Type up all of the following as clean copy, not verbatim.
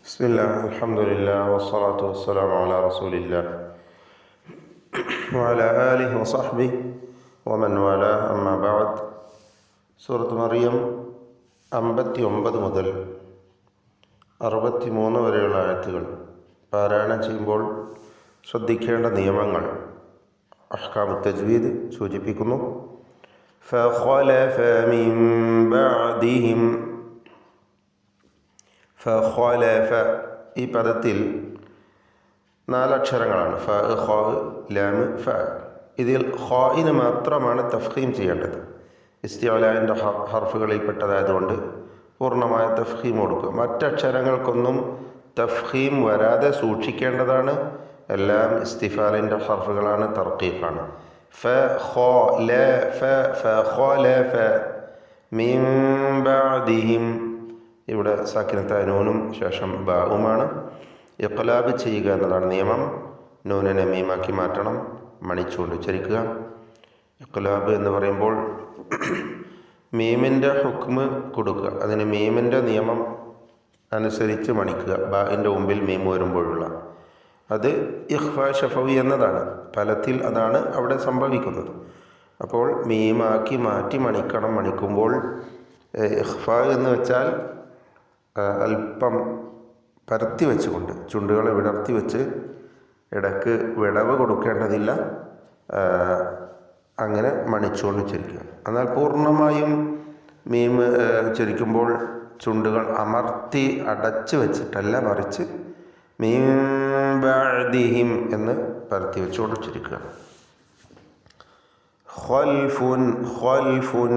بسم الله الحمد لله والصلاة والسلام على رسول الله وعلى آله وصحبه ومن والاه أما بعد. സൂറത്ത് മറിയം 59 മുതൽ 63 വരെയുള്ള ആയത്തുകൾ പാരായണം ചെയ്യുമ്പോൾ ശ്രദ്ധിക്കേണ്ട നിയമങ്ങൾ അഹ്കാമു തജ്വീദ് സൂചിപ്പിക്കുന്നു. فخلف من بعدهم ഫഖലഫ ഈ പദത്തിൽ 4 അക്ഷരങ്ങളാണ്. ഫ, ഖ, ലാം, ഫ. ഇതിൽ ഖായിന് മാത്രമാണ് തഫ്ഖീം ചെയ്യേണ്ടത്. ഇസ്തിഅലാൻ്റെ ഹർഫുകളിൽപ്പെട്ടതായതുകൊണ്ട് പൂർണ്ണമായ തഫ്ഖീം കൊടുക്കുക. മറ്റക്ഷരങ്ങൾക്കൊന്നും തഫ്ഖീം വരാതെ സൂക്ഷിക്കേണ്ടതാണ്. എല്ലാം ഇസ്തിഫാലിൻ്റെ ഹർഫുകളാണ്, തർക്കീഖാണ്. ഫ, ഖ, ല, ഫ, ഫഖലഫ മിൻ ബഅദിഹിം. ഇവിടെ സാക്കിനത്തായ നൂനും ശേഷം ബാവുമാണ്. ഇഖ്ലാബ് ചെയ്യുക എന്നതാണ് നിയമം. നൂനിനെ മീമാക്കി മാറ്റണം, മണിച്ചുകൊണ്ട് ഉച്ചരിക്കുക. ഇഖ്ലാബ് എന്ന് പറയുമ്പോൾ മീമിൻ്റെ ഹുക്മ് കൊടുക്കുക, അതിന് മീമിൻ്റെ നിയമം അനുസരിച്ച് മണിക്കുക. ബാഇൻ്റെ മുമ്പിൽ മീം വരുമ്പോഴുള്ള അത് ഇഖ്ഫാ ഷഫവി എന്നതാണ്. ഫലത്തിൽ അതാണ് അവിടെ സംഭവിക്കുന്നത്. അപ്പോൾ മീമാക്കി മാറ്റി മണിക്കണം. മണിക്കുമ്പോൾ ഇഖ്ഫാ എന്ന് വെച്ചാൽ അല്പം പരത്തി വെച്ചുകൊണ്ട് ചുണ്ടുകളെ വിടർത്തി വെച്ച് ഇടയ്ക്ക് വിടവ് കൊടുക്കേണ്ടതില്ല. അങ്ങനെ മണിച്ചുകൊണ്ട് ഉച്ചരിക്കുക. എന്നാൽ പൂർണ്ണമായും മീം ഉച്ചരിക്കുമ്പോൾ ചുണ്ടുകൾ അമർത്തി അടച്ചു വെച്ചിട്ടല്ല, മറിച്ച് മീൻ ബഅദിഹിം എന്ന് പരത്തി വെച്ചുകൊണ്ട് ഉച്ചരിക്കുക. ഖൽഫുൻ ഖൽഫുൻ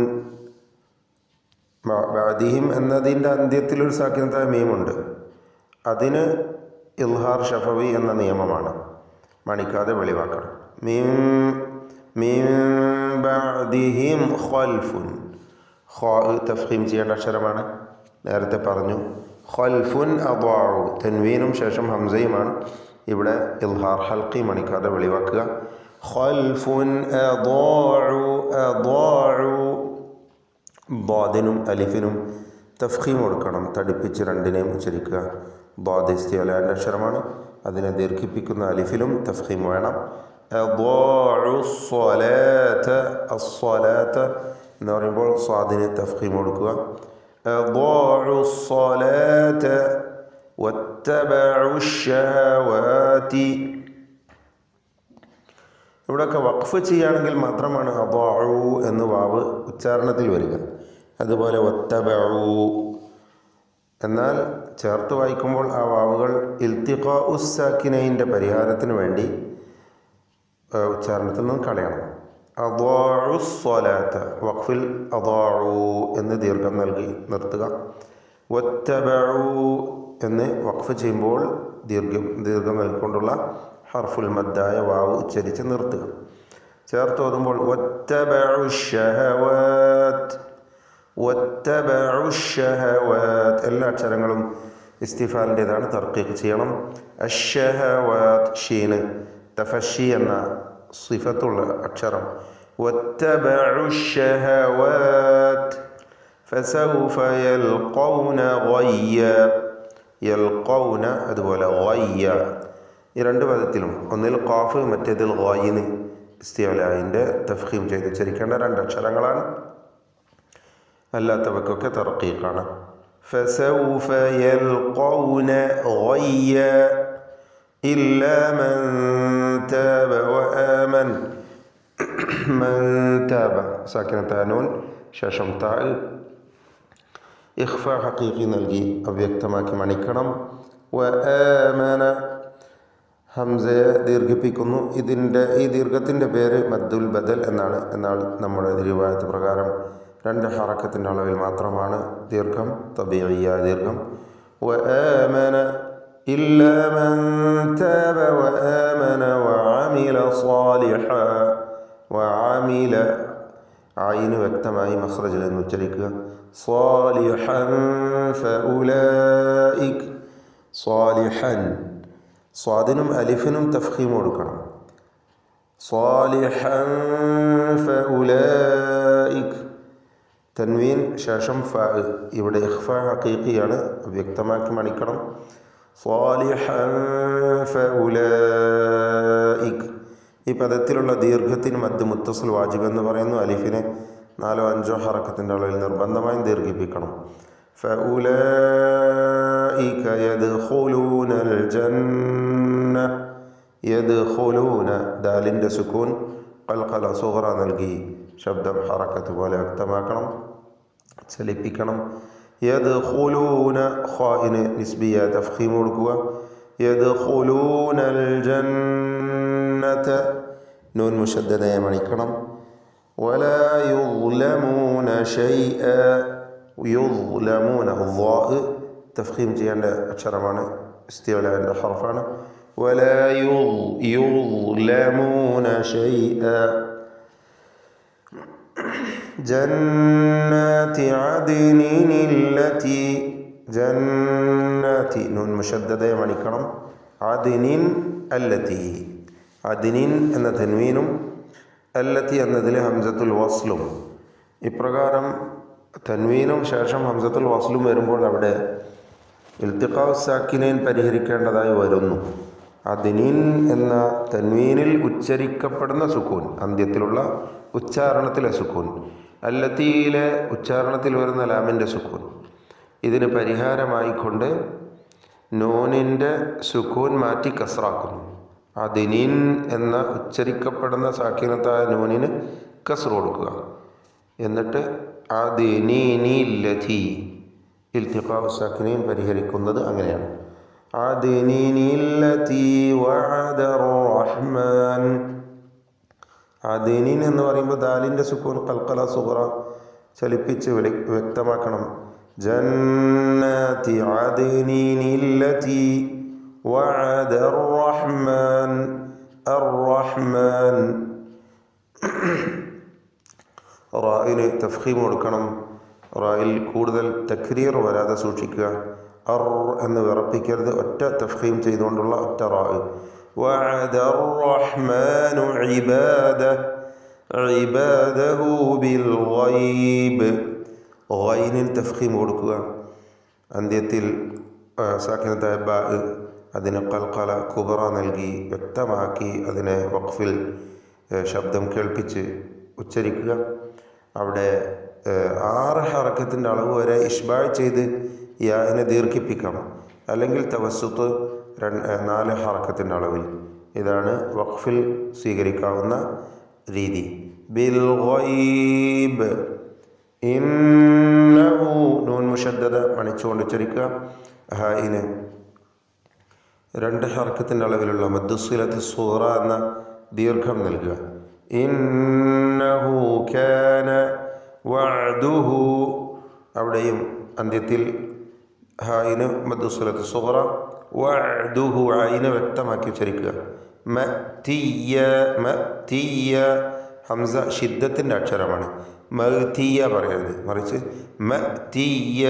ബഅദിഹിം എന്നതിൻ്റെ അന്ത്യത്തിലൊരു സാക്കിനത്തായ മീമുണ്ട്. അതിന് ഇൽഹാർ ഷഫവി എന്ന നിയമമാണ്. മണിക്കാതെ വെളിവാക്കണം. മിൻ ബഅദിഹിം ഖൽഫുൻ. ഖാ തഫ്ഖീം ചെയ്യേണ്ട അക്ഷരമാണ്, നേരത്തെ പറഞ്ഞു. ഖൽഫുൻ അദാഉ, തൻവീനും ശേഷം ഹംസയുമാണ്. ഇവിടെ ഇൽഹാർ ഹൽഖി, മണിക്കാതെ വെളിവാക്കുക. ഖൽഫുൻ അദാഉ അദാഉ. ബാദിനും അലിഫിനും തഫ്ഖീം കൊടുക്കണം, തടിപ്പിച്ച് രണ്ടിനെയും ഉച്ചരിക്കുക. ബാദ് ഇസ്തിഅലാൻ്റെ അക്ഷരമാണ്, അതിനെ ദീർഘിപ്പിക്കുന്ന അലിഫിലും തഫ്ഖീം വേണം. അദാഉ സ്വലാത്ത, അസ്സലാത്ത എന്ന് പറയുമ്പോൾ സ്വാദിന് തഫ്ഖീം കൊടുക്കുക. അദാഉ സ്വലാത്ത വത്തബഉ ശഹവാതി. ഇവിടെയൊക്കെ വഖഫ് ചെയ്യുകയാണെങ്കിൽ മാത്രമാണ് അദാഉ എന്ന് വാവ് ഉച്ചാരണത്തിൽ വരിക. അതുപോലെ വത്തബഉ. എന്നാൽ ചേർത്ത് വായിക്കുമ്പോൾ ആ വാവുകൾ ഇൽത്തിഖാഉ സാക്കിനൈൻ്റെ പരിഹാരത്തിന് വേണ്ടി ഉച്ചാരണത്തിൽ നിന്ന് കളയണം. അദാഉ സ്വലാത്ത, വഖഫിൽ അദാഉ എന്ന് ദീർഘം നൽകി നിർത്തുക. വത്തബഉ എന്ന് വഖഫ് ചെയ്യുമ്പോൾ ദീർഘം നൽകിക്കൊണ്ടുള്ള ഹർഫുൽ മദ്ദായ വാവ് ഉച്ചരിച്ച് നിർത്തുക. ചേർത്ത് ഓതുമ്പോൾ വത്തബഉ ശഹവാത്ത്, വത്തബഉ ശഹവാത്ത്. എല്ലാ അക്ഷരങ്ങളും ഇസ്തിഫാലിൻ്റെതാണ്, തർക്കീഖ് ചെയ്യണം. അശ്ശഹവാത്ത്, ഷീന് തഫഷി എന്ന സിഫത്തുള്ള അക്ഷരം. വത്തബഉ ശഹവാത്ത് ഫസൗഫ യൽഖൗന ഗയ്യ. യൽഖൗന അതുപോലെ ഗയ്യ. ഈ രണ്ട് പദത്തിലും ഒന്നിൽ ഖാഫ്, മറ്റേതിൽ ഗായിന് ഇസ്തിഅലാൻ്റെ തഫ്ഖീം ചെയ്ത് ഉച്ചരിക്കേണ്ട 2 അക്ഷരങ്ങളാണ്. അല്ലാത്തവക്കൊക്കെ തർക്കീഖാണ്. ഫസൗഫ യൽഖൗന ഗയ്യ ഇല്ലാ മൻ താബ വആമൻ. മൻ താബ സാക്കിനത്തായ നൂൻ ശേഷം താ ഇഖ്ഫാ ഹഖീഖി നൽകി അവ്യക്തമാക്കി മണിക്കണം. വആമന ഹംസയെ ദീർഘിപ്പിക്കുന്നു. ഈ ദീർഘത്തിൻ്റെ പേര് മദ്ദുൽ ബദൽ എന്നാണ്. എന്നാൽ നമ്മുടെ റിവായത്ത് പ്രകാരം 2 ഹറക്കത്തിൻ്റെ അളവിൽ മാത്രമാണ് ദീർഘം, തബീഇയ്യ ദീർഘം. വആമന ഇല്ലാ മൻ താബ വആമന വഅമില സാലിഹ. വഅമില ഐന് വ്യക്തമായി മഖ്റജിൽ നിന്ന് ഉച്ചരിക്കുക. സാലിഹൻ ഫഉലൈക. സാലിഹൻ, സ്വാദിനും അലിഫിനും തഫ്ഖീം കൊടുക്കണം. സാലിഹൻ ഫഉലൈക. തൻവീൻ ശേഷം ഫ. ഇവിടെ ഇഖ്ഫാ ഹഖീഖിയാണ്, വ്യക്തമാക്കി മണിക്കണം. സാലിഹൻ ഫഉലൈക. ഈ പദത്തിലുള്ള ദീർഘത്തിന് മദ് മുത്തസിൽ വാജിബ് എന്ന് പറയുന്നു. അലിഫിനെ 4-5 ഹറക്കത്തിൻ്റെ അളവിൽ നിർബന്ധമായും ദീർഘിപ്പിക്കണം. ഫഉലൈക യദ്ഖുലൂനൽ ജന്ന. യദ്ഖുലൂന ദാലിൻ്റെ സുക്കൂൻ ഖൽഖല സുഗ്റ നൽകി ശബ്ദം ഹറക്കത്ത് പോലെ വ്യക്തമാക്കണം, ചലിപ്പിക്കണം. യദ്ഖുലൂന ഖാഇന് നിസ്ബിയ തഫ്ഖീം കൊടുക്കുക. യദ്ഖുലൂനൽ ജന്നത നൂൻ മുശദ്ദദയെ മണിക്കണം. വലാ യുദ്ലമൂന ഷൈഅ. യുദ്ലമൂന ളാ തഫ്ഖീം ചെയ്യേണ്ട അക്ഷരമാണ്, ഇസ്തിഅലാന്റെ ഹർഫാണ്. വലാ യുദ്ലമൂന ഷൈഅ. ജന്നാതി അദ്നിനില്ലതി. ജന്നാതി നൂൻ മുശദ്ദദയെ മണിക്കണം. അദ്നിൻ അല്ലതി. അദ്നിൻ എന്ന തൻവീനും അല്ലത്തി എന്നതിൽ ഹംസത്തുൽ വസ്ലും. ഇപ്രകാരം തൻവീനും ശേഷം ഹംസത്തുൽ വസ്ലും വരുമ്പോൾ അവിടെ ഇൽത്തിഖാഉ സാക്കിനൈൻ പരിഹരിക്കേണ്ടതായി വരുന്നു. അദ്നിൻ എന്ന തൻവീനിൽ ഉച്ചരിക്കപ്പെടുന്ന സുക്കൂൻ, അന്ത്യത്തിലുള്ള ഉച്ചാരണത്തിലെ സുക്കൂൻ, അല്ലത്തിയിലെ ഉച്ചാരണത്തിൽ വരുന്ന ലാമിൻ്റെ സുക്കൂൻ, ഇതിന് പരിഹാരമായിക്കൊണ്ട് നൂനിൻ്റെ സുക്കൂൻ മാറ്റി കസ്റാക്കുന്നു. അദ്നിൻ എന്ന ഉച്ചരിക്കപ്പെടുന്ന സാക്കിനത്തായ നൂനിന് കസ്ർ കൊടുക്കുക. എന്നിട്ട് അദ്നിനില്ലതി. ഇൽത്തിഖാഉ സാക്കിനൈൻ പരിഹരിക്കുന്നത് അങ്ങനെയാണ്. അദ്നിനില്ലതി വഅദർ റഹ്മാൻ. അദ്നിൻ എന്ന് പറയുമ്പോൾ ദാലിൻ്റെ സുക്കൂൻ ഖൽഖല സുഗ്റ ചലിപ്പിച്ച് വ്യക്തമാക്കണം. ജന്നാതി അദ്നിനില്ലതി വഅദർ റഹ്മാൻ. അർ-റഹ്മാൻ റായിന് തഫ്ഖീം കൊടുക്കണം. റായിൽ കൂടുതൽ തക്രീർ വരാതെ സൂക്ഷിക്കുക. അർ എന്ന് വിറപ്പിക്കരുത്, ഒറ്റ തഫ്ഖീം ചെയ്തുകൊണ്ടുള്ള ഒറ്റ റാ. വഅദർ റഹ്മാനു ഇബാദഹു ബിൽ ഗൈബ്. ഗൈനിൽ തഫ്ഖീം കൊടുക്കുക. അന്ത്യത്തിൽ സാക്കിനത്തായ ബാ അതിന് ഖൽഖല കുബ്റ നൽകി വ്യക്തമാക്കി അതിനെ വഖഫിൽ ശബ്ദം കേൾപ്പിച്ച് ഉച്ചരിക്കുക. അവിടെ 6 ഹറക്കത്തിൻ്റെ അളവ് വരെ ഇഷ്ബായ് ചെയ്ത് യാനെ ദീർഘിപ്പിക്കാം, അല്ലെങ്കിൽ തവസ്സുത്ത് 4 ഹറക്കത്തിൻ്റെ അളവിൽ. ഇതാണ് വഖഫിൽ സ്വീകരിക്കാവുന്ന രീതി. ബിൽ ഗൈബ്. ഇന്നഹു നൂൻ മുശദ്ദദ മണിച്ചുകൊണ്ട് ഉച്ചരിക്കുക. ഹായിന് 2 ഹർക്കത്തിൻ്റെ അളവിലുള്ള മദ്ദുസ്സിലത്തി സൂറ എന്ന ദീർഘം നൽകുക. ഇന്നഹു കാന വഅദുഹു. അവിടെയും അന്ത്യത്തിൽ ഹായിന് മദ്ദുസ്സിലത്തി സൂറ, വഅദുഹു ആയിനെ വ്യക്തമാക്കി ഉച്ചരിക്കുക. മഅ്തിയ. മഅ്തിയ ഹംസ ഷിദ്ദത്തിൻ്റെ അക്ഷരമാണ്. മഅ്തിയ പറയരുത്, മറിച്ച് മഅ്തിയ.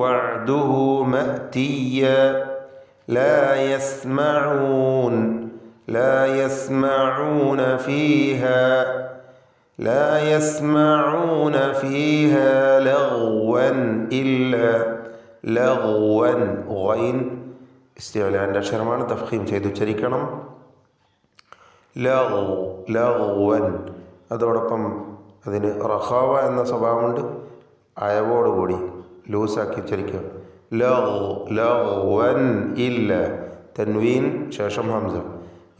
വഅദുഹു മഅ്തിയ. لا يسمعون. لا يسمعون فيها. لا يسمعون فيها لغوا إلا لغوا. غين استعلاء അക്ഷരമാണ്, തഫ്ഖീം ചെയ്തു ഉച്ചരിക്കണം. ലഗ്വൻ. അതോടൊപ്പം അതിന് റഖാവ എന്ന സ്വഭാവമുണ്ട്, അയവോടുകൂടി ലൂസാക്കി ഉച്ചരിക്കുക. ലഗ്വൻ ഇല്ല. തൻവീൻ ശേഷം ഹംസ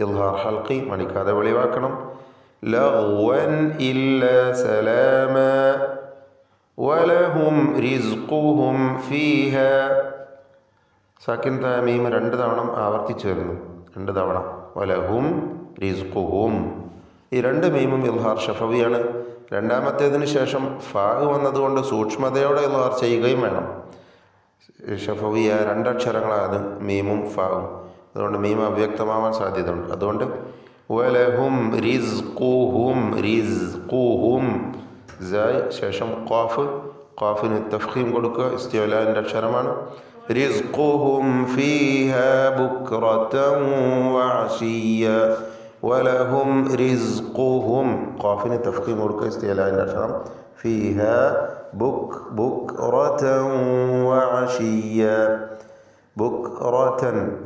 ഇൽഹാർ ഹൽഖി മണിക്കാതെ വെളിവാക്കണം. ലഗ്വൻ ഇല്ല സലാമ. വലഹും റിസ്ഖുഹും ഫീഹ. സാക്കിൻ തമീം 2 തവണ ആവർത്തിച്ചു വരുന്നു, 2 തവണ. വലഹും റിസ്ഖുഹും. ഈ 2 മീമും ഇൽഹാർ ഷഫവിയാണ്. രണ്ടാമത്തേതിന് ശേഷം ഫാ വന്നതുകൊണ്ട് സൂക്ഷ്മതയോടെ ഇൽഹാർ ചെയ്യുകയും വേണം. ഷഫവിയ 2 അക്ഷരങ്ങളാണ് മീമും ഫാവും. അതുകൊണ്ട് മീം അവ്യക്തമാവാൻ സാധ്യതയുണ്ട്. അതുകൊണ്ട് വലഹും റിസ്ഖുഹും. റിസ്ഖുഹും സായ് ശേഷം ഖാഫ്. ഖാഫിന് തഫ്ഖീം കൊടുക്കുക, ഇസ്തിഅലാന്റെ അക്ഷരമാണ്. റിസ്ഖുഹും ഫീഹ ബുക്റതൻ വഅശിയ്യ. വലഹും റിസ്ഖുഹും. ഖാഫിന് തഫ്ഖീം കൊടുക്കുക, ഇസ്തിഅലാന്റെ അക്ഷരം. ഫീഹ ബുക്റതൻ വഅശിയ്യ. ബുക്റതൻ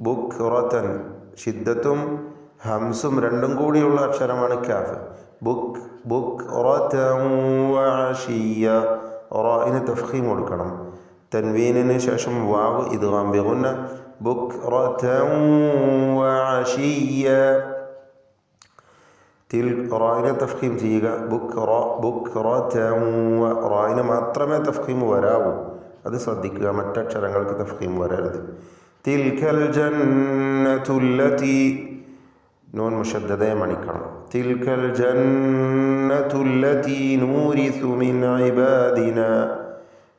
ബുക്റതൻ ഷിദ്ദത്തും ഹംസും രണ്ടും കൂടിയുള്ള അക്ഷരമാണ് കാഫ്. ബുക്റതൻ വഅശിയ്യ. റാഇന് തഫ്ഖീം കൊടുക്കണം. തൻവീനിന് ശേഷം വാവ് ഇദ്ഗാം ബിഗുന്ന. ബുക്റതൻ വഅശിയ്യ. റായിനെ തഫ്ഖീം ചെയ്യുക. ബുക്റതൻ. റായിന് മാത്രമേ തഫ്ഖീം വരാവൂ, അത് ശ്രദ്ധിക്കുക. മറ്റക്ഷരങ്ങൾക്ക് തഫ്ഖീം വരരുത്. തിൽക്കൽ ജന്നതുല്ലതി. നൂൻ മുഷദ്ദദയെ മണിക്കണം. തിൽക്കൽ ജന്നതുല്ലതി നൂരിസു മിൻ ഇബാദിനാ.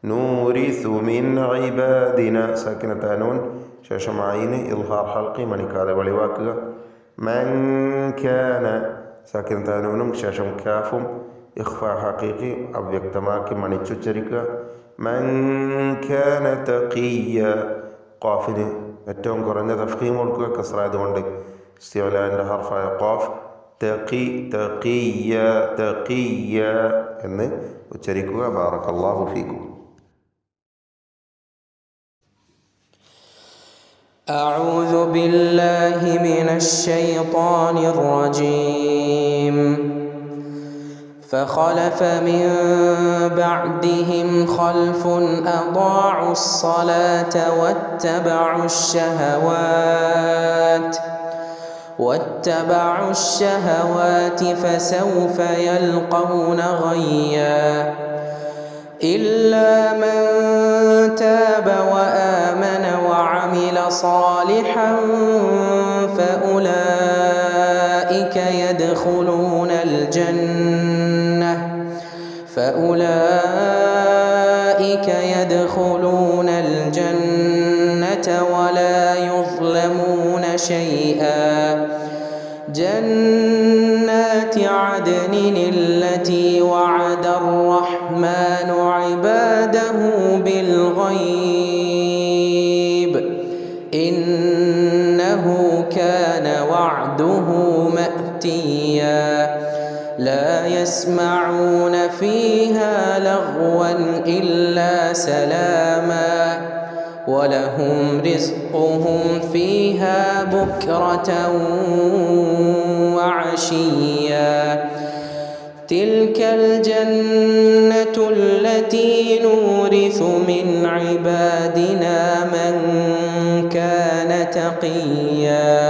നൂരിസു മിൻ ഇബാദിനാ. സക്കിനത്ത നൂൻ ശേഷം ഐന് ഇൽഹാർ ഹൽഖി മണിക്കാതെ വെളിവാക്കുക. മൻ കാന. സക്കിനത്ത നൂനും ശേഷം കാഫും ഇഖ്ഫാ ഹഖീഖി അവ്യക്തമാക്കി മണിച്ചുച്ചരിക്കുക. മൻ കാന തഖിയ്യ. ഖാഫിന് ഏറ്റവും കുറഞ്ഞ തഫ്ഖീം കൊടുക്കുക, കസ്റായതുകൊണ്ട്. ഇസ്തിഅലാന്റെ ഹർഫായ ഖാഫ് തഖിയ്യ എന്ന് ഉച്ചരിക്കുക. ബാറക്കല്ലാഹു ഫീക്കും. أعوذ بالله من الشيطان الرجيم. فخلف من بعدهم خلف أضاعوا الصلاة واتبعوا الشهوات فسوف يلقون غيا. إلا من تاب وآمن وعمل صالحا فأولئك يدخلون الجنة ولا يظلمون شيئا. جنات عدن التي وعد الرحمن عباده بالغيب إنه كان وعده مأتيا. لا يسمعون فيها لغوا إلا سلاما ولهم رزقهم فيها بكرة وعشيا. تلك الجنة التي نورث من عبادنا من كان تقيا.